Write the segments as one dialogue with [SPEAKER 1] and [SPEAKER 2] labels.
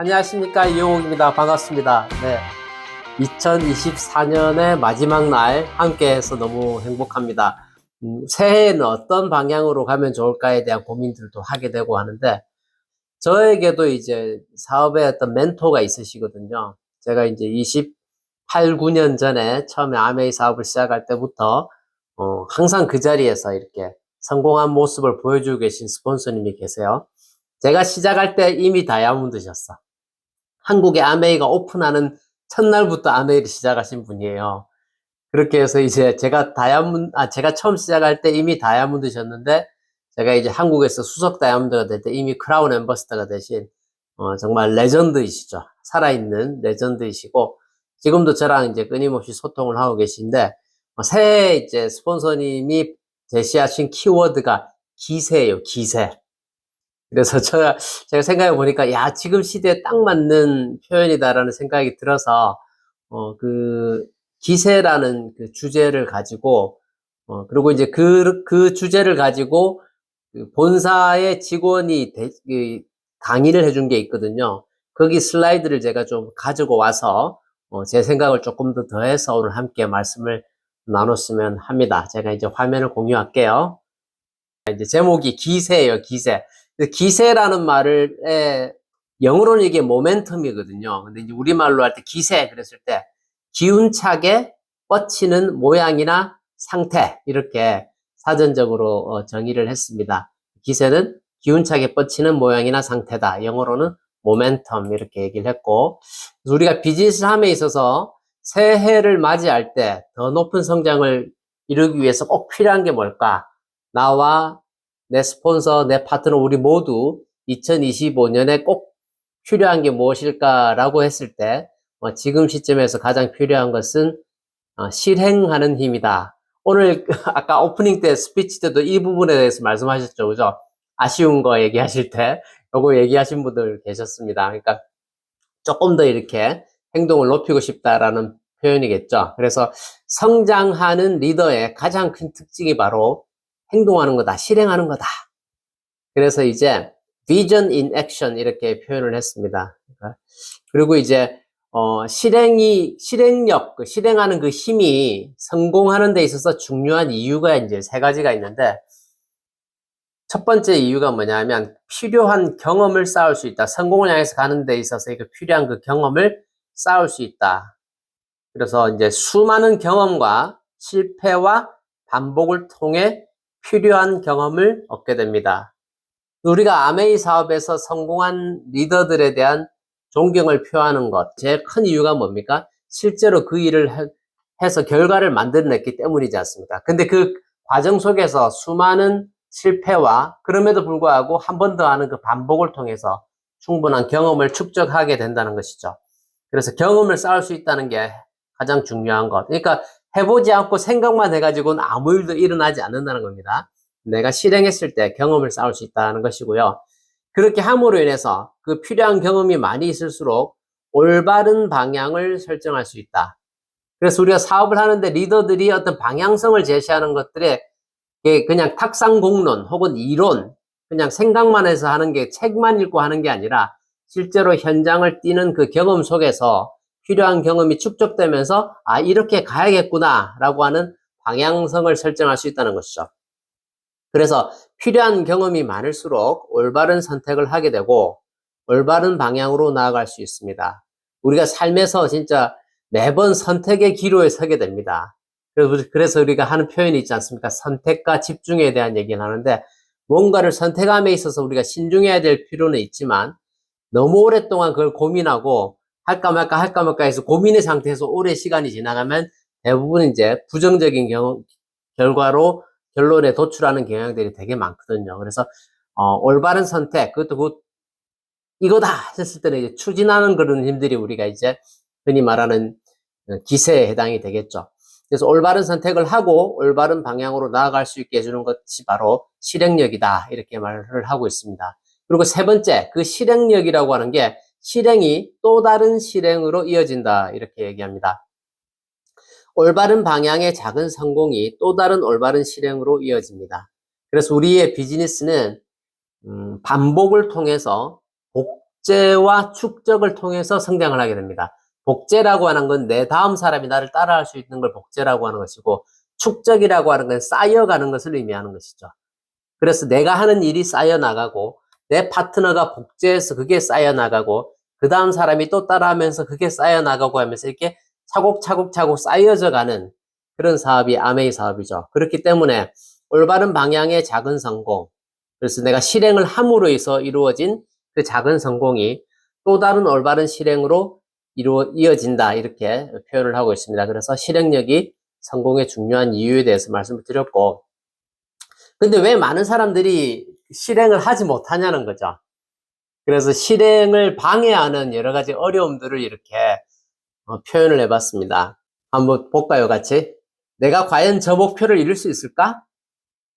[SPEAKER 1] 안녕하십니까, 이용욱입니다. 반갑습니다. 네, 2024년의 마지막 날 함께해서 너무 행복합니다. 새해에는 어떤 방향으로 가면 좋을까에 대한 고민들도 하게 되고 하는데, 저에게도 이제 사업에 어떤 멘토가 있으시거든요. 제가 이제 28, 9년 전에 처음에 아메이 사업을 시작할 때부터 항상 그 자리에서 이렇게 성공한 모습을 보여주고 계신 스폰서님이 계세요. 제가 시작할 때 이미 다이아몬드셨어. 한국에 아메이가 오픈하는 첫날부터 아메이를 시작하신 분이에요. 그렇게 해서 이제 제가 처음 시작할 때 이미 다이아몬드셨는데, 제가 이제 한국에서 수석 다이아몬드가 될 때 이미 크라운 앰버서더가 되신, 정말 레전드이시죠. 살아있는 레전드이시고, 지금도 저랑 이제 끊임없이 소통을 하고 계신데, 새해 이제 스폰서님이 제시하신 키워드가 기세예요, 기세. 그래서 제가 생각해 보니까, 야, 지금 시대에 딱 맞는 표현이다라는 생각이 들어서, 그, 기세라는 그 주제를 가지고, 그리고 이제 그 주제를 가지고, 그 본사의 직원이 강의를 해준 게 있거든요. 거기 슬라이드를 제가 좀 가지고 와서, 제 생각을 조금 더 더해서 오늘 함께 말씀을 나눴으면 합니다. 제가 이제 화면을 공유할게요. 이제 제목이 기세예요, 기세. 기세라는 말을, 영어로는 이게 모멘텀이거든요. 근데 이제 우리말로 할 때 기세 그랬을 때 기운차게 뻗치는 모양이나 상태, 이렇게 사전적으로 정의를 했습니다. 기세는 기운차게 뻗치는 모양이나 상태다. 영어로는 모멘텀, 이렇게 얘기를 했고, 우리가 비즈니스 함에 있어서 새해를 맞이할 때 더 높은 성장을 이루기 위해서 꼭 필요한 게 뭘까? 나와 내 스폰서, 내 파트너, 우리 모두 2025년에 꼭 필요한 게 무엇일까라고 했을 때, 지금 시점에서 가장 필요한 것은 실행하는 힘이다. 오늘 아까 오프닝 때 스피치 때도 이 부분에 대해서 말씀하셨죠, 그죠? 아쉬운 거 얘기하실 때 요거 얘기하신 분들 계셨습니다. 그러니까 조금 더 이렇게 행동을 높이고 싶다라는 표현이겠죠. 그래서 성장하는 리더의 가장 큰 특징이 바로 행동하는 거다, 실행하는 거다. 그래서 이제 vision in action, 이렇게 표현을 했습니다. 그리고 이제 실행력, 실행하는 그 힘이 성공하는 데 있어서 중요한 이유가 이제 세 가지가 있는데, 첫 번째 이유가 뭐냐면 필요한 경험을 쌓을 수 있다. 성공을 향해서 가는 데 있어서 그 필요한 그 경험을 쌓을 수 있다. 그래서 이제 수많은 경험과 실패와 반복을 통해 필요한 경험을 얻게 됩니다. 우리가 아메이 사업에서 성공한 리더들에 대한 존경을 표하는 것, 제일 큰 이유가 뭡니까? 실제로 그 일을 해서 결과를 만들어냈기 때문이지 않습니까? 근데 그 과정 속에서 수많은 실패와, 그럼에도 불구하고 한 번 더 하는 그 반복을 통해서 충분한 경험을 축적하게 된다는 것이죠. 그래서 경험을 쌓을 수 있다는 게 가장 중요한 것. 그러니까 해보지 않고 생각만 해가지고는 아무 일도 일어나지 않는다는 겁니다. 내가 실행했을 때 경험을 쌓을 수 있다는 것이고요. 그렇게 함으로 인해서 그 필요한 경험이 많이 있을수록 올바른 방향을 설정할 수 있다. 그래서 우리가 사업을 하는데 리더들이 어떤 방향성을 제시하는 것들에 그냥 탁상공론 혹은 이론, 그냥 생각만 해서 하는 게, 책만 읽고 하는 게 아니라 실제로 현장을 뛰는 그 경험 속에서 필요한 경험이 축적되면서 이렇게 가야겠구나 라고 하는 방향성을 설정할 수 있다는 것이죠. 그래서 필요한 경험이 많을수록 올바른 선택을 하게 되고 올바른 방향으로 나아갈 수 있습니다. 우리가 삶에서 진짜 매번 선택의 기로에 서게 됩니다. 그래서 우리가 하는 표현이 있지 않습니까? 선택과 집중에 대한 얘기를 하는데, 뭔가를 선택함에 있어서 우리가 신중해야 될 필요는 있지만 너무 오랫동안 그걸 고민하고 할까 말까 해서 고민의 상태에서 오래 시간이 지나가면 대부분 이제 부정적인 결과로 결론에 도출하는 경향들이 되게 많거든요. 그래서 올바른 선택, 그것도 이거다 했을 때는 이제 추진하는 그런 힘들이 우리가 이제 흔히 말하는 기세에 해당이 되겠죠. 그래서 올바른 선택을 하고 올바른 방향으로 나아갈 수 있게 해주는 것이 바로 실행력이다, 이렇게 말을 하고 있습니다. 그리고 세 번째, 그 실행력이라고 하는 게 실행이 또 다른 실행으로 이어진다, 이렇게 얘기합니다. 올바른 방향의 작은 성공이 또 다른 올바른 실행으로 이어집니다. 그래서 우리의 비즈니스는 반복을 통해서 복제와 축적을 통해서 성장을 하게 됩니다. 복제라고 하는 건 내 다음 사람이 나를 따라할 수 있는 걸 복제라고 하는 것이고, 축적이라고 하는 건 쌓여가는 것을 의미하는 것이죠. 그래서 내가 하는 일이 쌓여 나가고, 내 파트너가 복제해서 그게 쌓여 나가고, 그 다음 사람이 또 따라하면서 그게 쌓여 나가고 하면서 이렇게 차곡차곡차곡 쌓여져 가는 그런 사업이 아메이 사업이죠. 그렇기 때문에 올바른 방향의 작은 성공, 그래서 내가 실행을 함으로 해서 이루어진 그 작은 성공이 또 다른 올바른 실행으로 이어진다, 이렇게 표현을 하고 있습니다. 그래서 실행력이 성공의 중요한 이유에 대해서 말씀을 드렸고, 근데 왜 많은 사람들이 실행을 하지 못하냐는 거죠. 그래서 실행을 방해하는 여러 가지 어려움들을 이렇게 표현을 해봤습니다. 한번 볼까요, 같이? 내가 과연 저 목표를 이룰 수 있을까?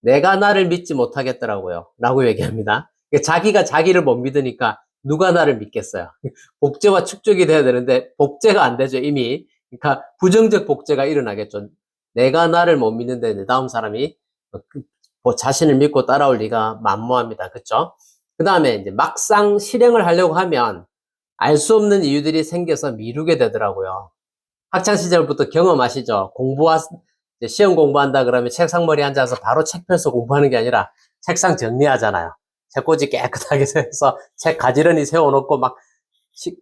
[SPEAKER 1] 내가 나를 믿지 못하겠더라고요. 라고 얘기합니다. 자기가 자기를 못 믿으니까 누가 나를 믿겠어요. 복제와 축적이 돼야 되는데 복제가 안 되죠, 이미. 그러니까 부정적 복제가 일어나겠죠. 내가 나를 못 믿는데 내 다음 사람이 자신을 믿고 따라올 리가 만무합니다. 그쵸? 그 다음에 이제 막상 실행을 하려고 하면 알 수 없는 이유들이 생겨서 미루게 되더라고요. 학창 시절부터 경험하시죠? 시험 공부한다 그러면 책상머리에 앉아서 바로 책 펴서 공부하는 게 아니라 책상 정리하잖아요. 책꽂이 깨끗하게 해서 책 가지런히 세워놓고 막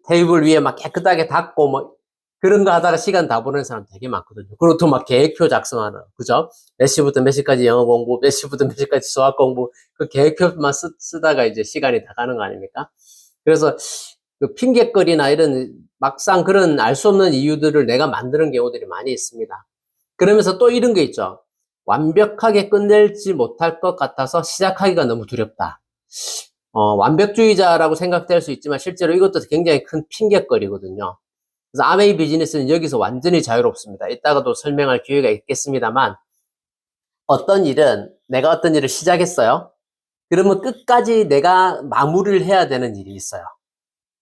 [SPEAKER 1] 테이블 위에 막 깨끗하게 닦고 뭐 그런 거 하다가 시간 다 보내는 사람 되게 많거든요. 그리고 또 막 계획표 작성하는, 그죠? 몇 시부터 몇 시까지 영어 공부, 몇 시부터 몇 시까지 수학 공부, 그 계획표만 쓰다가 이제 시간이 다 가는 거 아닙니까? 그래서 그 핑계거리나 이런 막상 그런 알 수 없는 이유들을 내가 만드는 경우들이 많이 있습니다. 그러면서 또 이런 게 있죠. 완벽하게 끝낼지 못할 것 같아서 시작하기가 너무 두렵다. 완벽주의자라고 생각될 수 있지만 실제로 이것도 굉장히 큰 핑계거리거든요. 그래서 아메이 비즈니스는 여기서 완전히 자유롭습니다. 이따가도 설명할 기회가 있겠습니다만, 내가 어떤 일을 시작했어요. 그러면 끝까지 내가 마무리를 해야 되는 일이 있어요.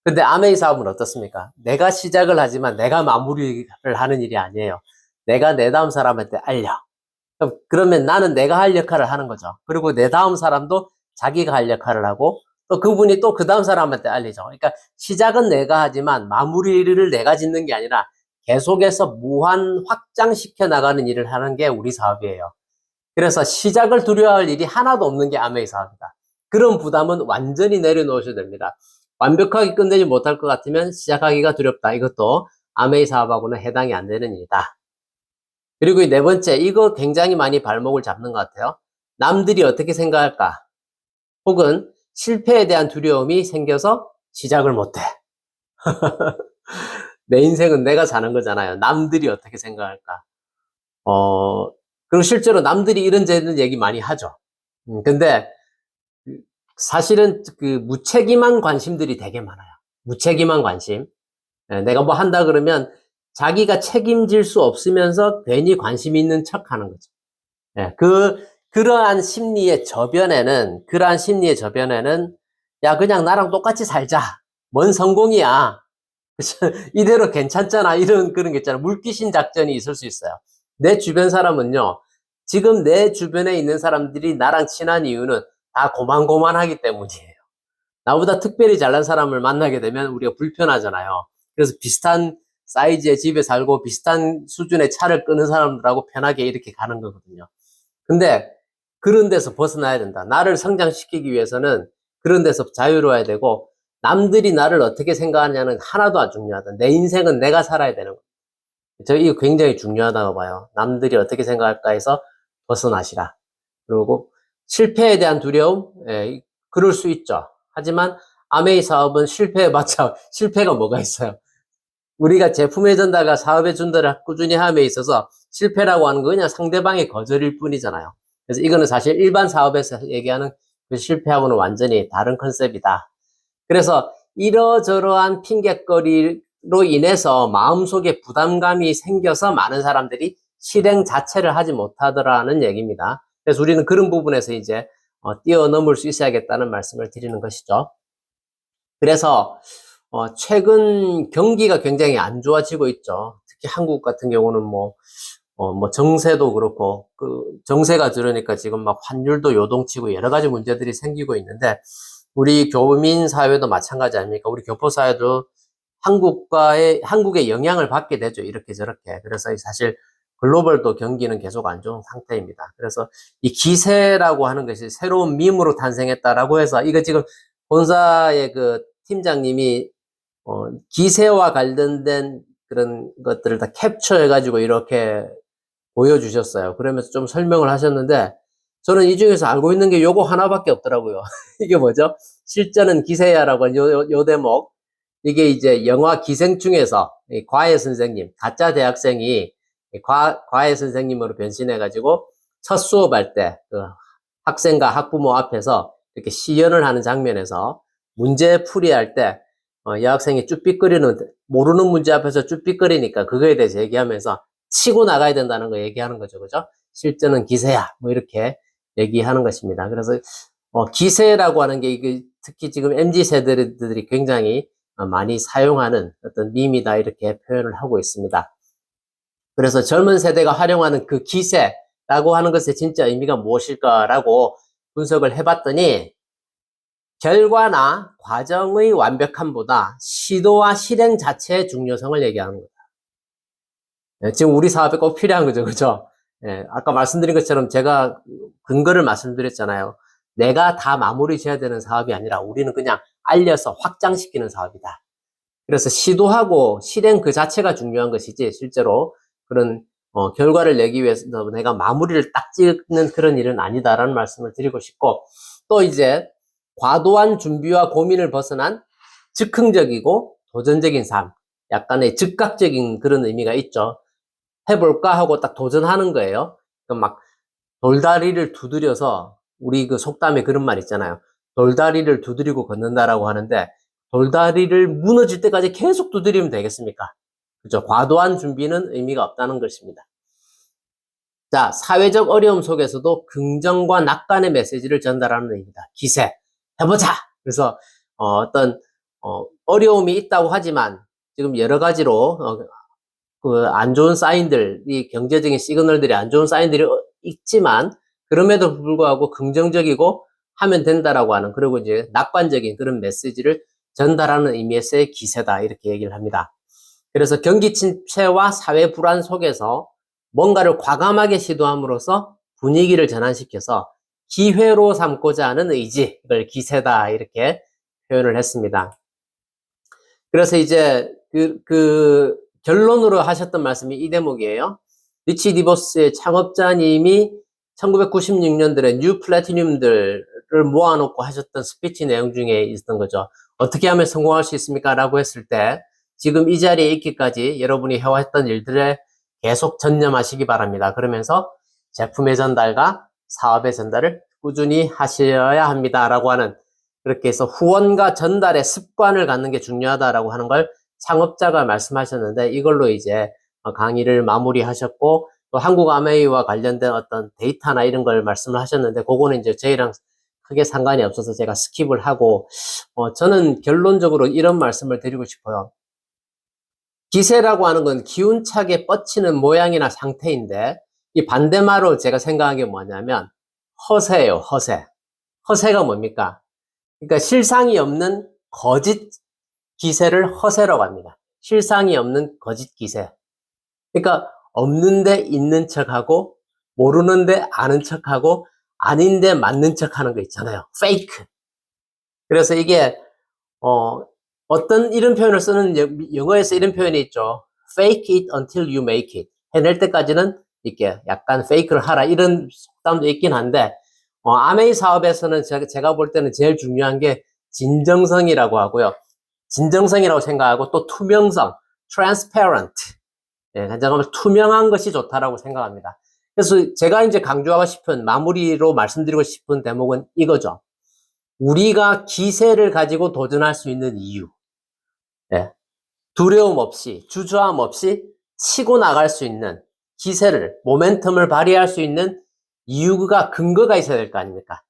[SPEAKER 1] 근데 아메이 사업은 어떻습니까? 내가 시작을 하지만 내가 마무리를 하는 일이 아니에요. 내가 내 다음 사람한테 알려. 그러면 나는 내가 할 역할을 하는 거죠. 그리고 내 다음 사람도 자기가 할 역할을 하고, 또 그분이 또 그 다음 사람한테 알리죠. 그러니까 시작은 내가 하지만 마무리를 내가 짓는 게 아니라 계속해서 무한 확장시켜 나가는 일을 하는 게 우리 사업이에요. 그래서 시작을 두려워할 일이 하나도 없는 게 아메이 사업이다. 그런 부담은 완전히 내려놓으셔야 됩니다. 완벽하게 끝내지 못할 것 같으면 시작하기가 두렵다. 이것도 아메이 사업하고는 해당이 안 되는 일이다. 그리고 네 번째, 이거 굉장히 많이 발목을 잡는 것 같아요. 남들이 어떻게 생각할까? 혹은 실패에 대한 두려움이 생겨서 시작을 못해. 내 인생은 내가 사는 거잖아요. 남들이 어떻게 생각할까? 그리고 실제로 남들이 이런저런 얘기 많이 하죠. 근데 사실은 그 무책임한 관심들이 되게 많아요. 무책임한 관심. 내가 뭐 한다 그러면 자기가 책임질 수 없으면서 괜히 관심 있는 척 하는 거죠. 그러한 심리의 저변에는, 야, 그냥 나랑 똑같이 살자. 뭔 성공이야. 이대로 괜찮잖아. 그런 게 있잖아. 물귀신 작전이 있을 수 있어요. 내 주변 사람은요, 지금 내 주변에 있는 사람들이 나랑 친한 이유는 다 고만고만하기 때문이에요. 나보다 특별히 잘난 사람을 만나게 되면 우리가 불편하잖아요. 그래서 비슷한 사이즈의 집에 살고 비슷한 수준의 차를 끄는 사람들하고 편하게 이렇게 가는 거거든요. 근데 그런 데서 벗어나야 된다. 나를 성장시키기 위해서는 그런 데서 자유로워야 되고, 남들이 나를 어떻게 생각하냐는 하나도 안 중요하다. 내 인생은 내가 살아야 되는 거예요. 이거 굉장히 중요하다고 봐요. 남들이 어떻게 생각할까 해서 벗어나시라. 그리고 실패에 대한 두려움, 그럴 수 있죠. 하지만 아메이 사업은 실패해봤자 실패가 뭐가 있어요. 우리가 제품의 전달과 사업의 전달을 꾸준히 함에 있어서 실패라고 하는 건 그냥 상대방의 거절일 뿐이잖아요. 그래서 이거는 사실 일반 사업에서 얘기하는 그 실패하고는 완전히 다른 컨셉이다. 그래서 이러저러한 핑곗거리로 인해서 마음속에 부담감이 생겨서 많은 사람들이 실행 자체를 하지 못하더라는 얘기입니다. 그래서 우리는 그런 부분에서 이제 뛰어넘을 수 있어야겠다는 말씀을 드리는 것이죠. 그래서 최근 경기가 굉장히 안 좋아지고 있죠. 특히 한국 같은 경우는 뭐 정세도 그렇고, 정세가 들으니까 지금 막 환율도 요동치고 여러 가지 문제들이 생기고 있는데, 우리 교민 사회도 마찬가지 아닙니까? 우리 교포 사회도 한국의 영향을 받게 되죠. 이렇게 저렇게. 그래서 사실 글로벌도 경기는 계속 안 좋은 상태입니다. 그래서 이 기세라고 하는 것이 새로운 밈으로 탄생했다라고 해서 이거 지금 본사의 그 팀장님이 기세와 관련된 그런 것들을 다 캡처해가지고 이렇게 보여주셨어요. 그러면서 좀 설명을 하셨는데 저는 이 중에서 알고 있는 게 요거 하나밖에 없더라고요. 이게 뭐죠? 실전은 기세야라고 하는 요 대목. 이게 이제 영화 기생충에서 과외 선생님, 가짜 대학생이 과외 선생님으로 변신해가지고 첫 수업할 때 그 학생과 학부모 앞에서 이렇게 시연을 하는 장면에서 문제 풀이할 때 여학생이 쭈삣거리는 모르는 문제 앞에서 쭈삣거리니까 그거에 대해서 얘기하면서 치고 나가야 된다는 거 얘기하는 거죠, 그죠? 실전은 기세야, 뭐 이렇게 얘기하는 것입니다. 그래서 기세라고 하는 게 이게 특히 지금 MZ 세대들이 굉장히 많이 사용하는 어떤 밈이다 이렇게 표현을 하고 있습니다. 그래서 젊은 세대가 활용하는 그 기세라고 하는 것의 진짜 의미가 무엇일까라고 분석을 해봤더니 결과나 과정의 완벽함보다 시도와 실행 자체의 중요성을 얘기하는 거다. 지금 우리 사업에 꼭 필요한 거죠, 그죠? 아까 말씀드린 것처럼 제가 근거를 말씀드렸잖아요. 내가 다 마무리 지어야 되는 사업이 아니라 우리는 그냥 알려서 확장시키는 사업이다. 그래서 시도하고 실행 그 자체가 중요한 것이지 실제로 그런 결과를 내기 위해서 내가 마무리를 딱 찍는 그런 일은 아니다라는 말씀을 드리고 싶고 또 이제 과도한 준비와 고민을 벗어난 즉흥적이고 도전적인 삶 약간의 즉각적인 그런 의미가 있죠. 해볼까 하고 딱 도전하는 거예요. 막 돌다리를 두드려서 우리 그 속담에 그런 말 있잖아요. 돌다리를 두드리고 걷는다라고 하는데 돌다리를 무너질 때까지 계속 두드리면 되겠습니까? 그죠? 과도한 준비는 의미가 없다는 것입니다. 자, 사회적 어려움 속에서도 긍정과 낙관의 메시지를 전달하는 의미다. 기세, 해보자! 그래서 어떤 어려움이 있다고 하지만 지금 여러 가지로 그 안 좋은 사인들, 이 경제적인 시그널들이 안 좋은 사인들이 있지만 그럼에도 불구하고 긍정적이고 하면 된다라고 하는 그리고 이제 낙관적인 그런 메시지를 전달하는 의미에서의 기세다 이렇게 얘기를 합니다. 그래서 경기 침체와 사회 불안 속에서 뭔가를 과감하게 시도함으로써 분위기를 전환시켜서 기회로 삼고자 하는 의지, 이걸 기세다 이렇게 표현을 했습니다. 그래서 이제 그 결론으로 하셨던 말씀이 이 대목이에요. 리치 디버스의 창업자님이 1996년들에 뉴 플래티늄들을 모아놓고 하셨던 스피치 내용 중에 있었던 거죠. 어떻게 하면 성공할 수 있습니까? 라고 했을 때 지금 이 자리에 있기까지 여러분이 해왔던 일들에 계속 전념하시기 바랍니다. 그러면서 제품의 전달과 사업의 전달을 꾸준히 하셔야 합니다. 라고 하는 그렇게 해서 후원과 전달의 습관을 갖는 게 중요하다라고 하는 걸 창업자가 말씀하셨는데 이걸로 이제 강의를 마무리하셨고 또 한국 아메이와 관련된 어떤 데이터나 이런 걸 말씀을 하셨는데 그거는 이제 저희랑 크게 상관이 없어서 제가 스킵을 하고 저는 결론적으로 이런 말씀을 드리고 싶어요. 기세라고 하는 건 기운차게 뻗치는 모양이나 상태인데 이 반대말로 제가 생각한 게 뭐냐면 허세예요. 허세. 허세가 뭡니까? 그러니까 실상이 없는 거짓 기세를 허세라고 합니다. 실상이 없는 거짓 기세. 그러니까 없는데 있는 척하고 모르는데 아는 척하고 아닌데 맞는 척하는 거 있잖아요. 페이크. 그래서 이게 어떤 이런 표현을 쓰는 영어에서 이런 표현이 있죠. Fake it until you make it. 해낼 때까지는 이렇게 약간 페이크를 하라 이런 속담도 있긴 한데 아메이 사업에서는 제가 볼 때는 제일 중요한 게 진정성이라고 하고요. 진정성이라고 생각하고 또 투명성, transparent. 예, 가장 투명한 것이 좋다라고 생각합니다. 그래서 제가 이제 강조하고 싶은 마무리로 말씀드리고 싶은 대목은 이거죠. 우리가 기세를 가지고 도전할 수 있는 이유. 예, 두려움 없이, 주저함 없이 치고 나갈 수 있는 기세를, 모멘텀을 발휘할 수 있는 이유가 근거가 있어야 될 거 아닙니까?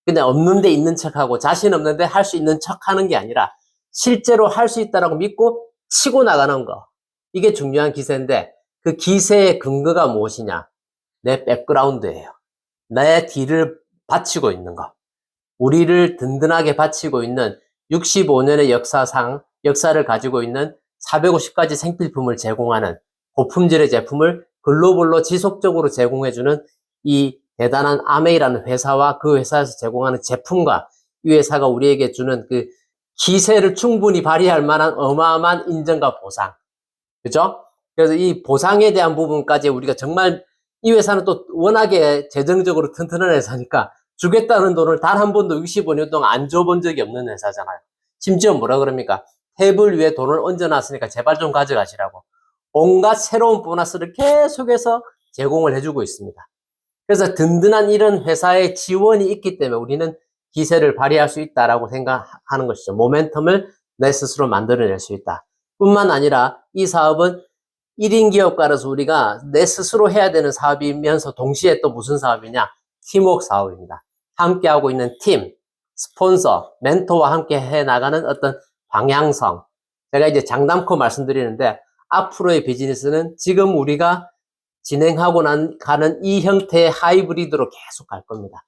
[SPEAKER 1] 근데 없는데 있는 척하고 자신 없는데 할 수 있는 척하는 게 아니라 실제로 할 수 있다라고 믿고 치고 나가는 거. 이게 중요한 기세인데 그 기세의 근거가 무엇이냐? 내 백그라운드예요. 내 뒤를 받치고 있는 거. 우리를 든든하게 바치고 있는 65년의 역사를 가지고 있는 450가지 생필품을 제공하는 고품질의 제품을 글로벌로 지속적으로 제공해주는 이 대단한 아메이라는 회사와 그 회사에서 제공하는 제품과 이 회사가 우리에게 주는 그 기세를 충분히 발휘할 만한 어마어마한 인정과 보상. 그죠? 그래서 이 보상에 대한 부분까지 우리가 정말 이 회사는 또 워낙에 재정적으로 튼튼한 회사니까 주겠다는 돈을 단 한 번도 65년 동안 안 줘본 적이 없는 회사잖아요. 심지어 뭐라 그럽니까? 탭을 위해 돈을 얹어놨으니까 제발 좀 가져가시라고. 온갖 새로운 보너스를 계속해서 제공을 해주고 있습니다. 그래서 든든한 이런 회사의 지원이 있기 때문에 우리는 기세를 발휘할 수 있다라고 생각하는 것이죠. 모멘텀을 내 스스로 만들어낼 수 있다. 뿐만 아니라 이 사업은 1인 기업가로서 우리가 내 스스로 해야 되는 사업이면서 동시에 또 무슨 사업이냐? 팀워크 사업입니다. 함께하고 있는 팀, 스폰서, 멘토와 함께 해나가는 어떤 방향성. 제가 이제 장담코 말씀드리는데 앞으로의 비즈니스는 지금 우리가 진행하고 가는 이 형태의 하이브리드로 계속 갈 겁니다.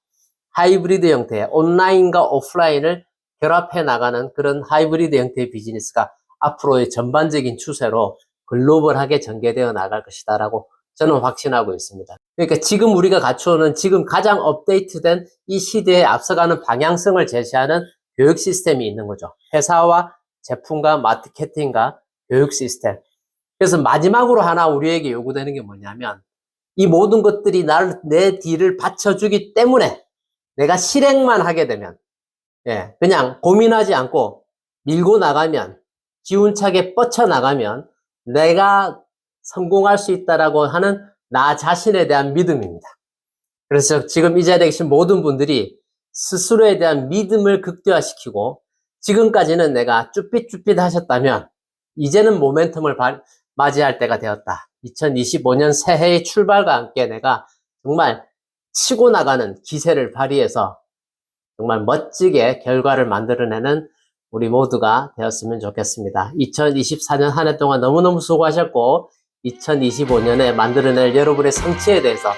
[SPEAKER 1] 하이브리드 형태의 온라인과 오프라인을 결합해 나가는 그런 하이브리드 형태의 비즈니스가 앞으로의 전반적인 추세로 글로벌하게 전개되어 나갈 것이다 라고 저는 확신하고 있습니다. 그러니까 지금 우리가 갖추어는 지금 가장 업데이트된 이 시대에 앞서가는 방향성을 제시하는 교육 시스템이 있는 거죠. 회사와 제품과 마케팅과 교육 시스템. 그래서 마지막으로 하나 우리에게 요구되는 게 뭐냐면 이 모든 것들이 내 뒤를 받쳐주기 때문에 내가 실행만 하게 되면 그냥 고민하지 않고 밀고 나가면 기운차게 뻗쳐나가면 내가 성공할 수 있다라고 하는 나 자신에 대한 믿음입니다. 그래서 지금 이 자리에 계신 모든 분들이 스스로에 대한 믿음을 극대화시키고 지금까지는 내가 쭈삣쭈삣 하셨다면 이제는 모멘텀을 맞이할 때가 되었다. 2025년 새해의 출발과 함께 내가 정말 치고 나가는 기세를 발휘해서 정말 멋지게 결과를 만들어내는 우리 모두가 되었으면 좋겠습니다. 2024년 한 해 동안 너무너무 수고하셨고 2025년에 만들어낼 여러분의 성취에 대해서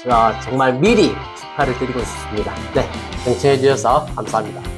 [SPEAKER 1] 제가 정말 미리 축하를 드리고 싶습니다. 네, 경청해 주셔서 감사합니다.